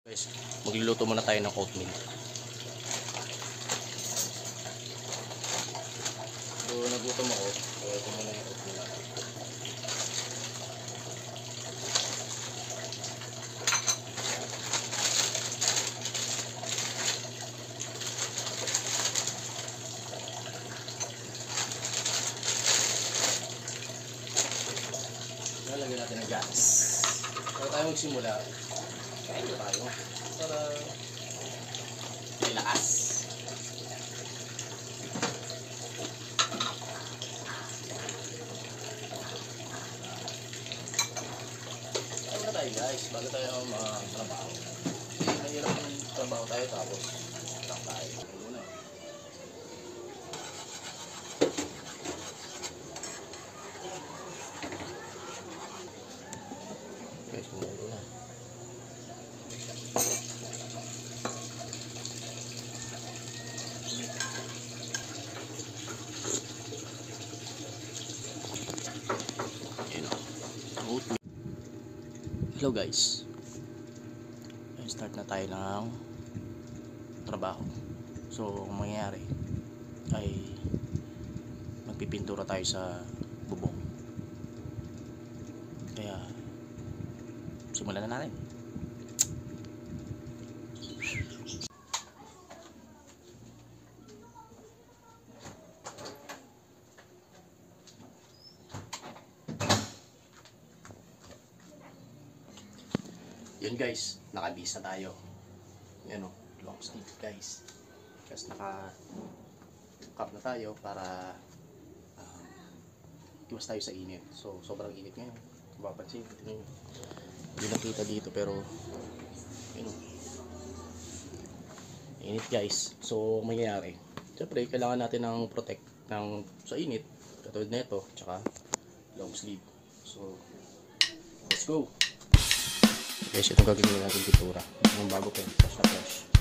Guys, magluluto muna tayo ng oatmeal. So, nagutom ako. So, ito muna yung oatmeal natin. Lalagyan natin ng gas. Para tayo magsimula, kain na tayo para may lakas. Kain na tayo guys, bago tayo trabaho. Kasi mahirap yung trabaho tayo tapos lang tayo. Kain muna. Guys, muna na. Hello guys, start na tayo ng trabaho. So ang mangyayari ay magpipintura tayo sa bubong. Kaya simulan na natin. Yun guys, nakabisa tayo. Yan o, long sleeve guys. Kasi naka-cup na tayo para iwas tayo sa init. So sobrang init ngayon. Kung mapapansin, hindi nakita dito pero yun o, init guys. So mangyayari, siyempre kailangan natin ng protect sa init. Katulad na ito, tsaka long sleeve. So let's go. Guys, itong gagawin natin pintura. Yung bago pa yun, fresh na fresh.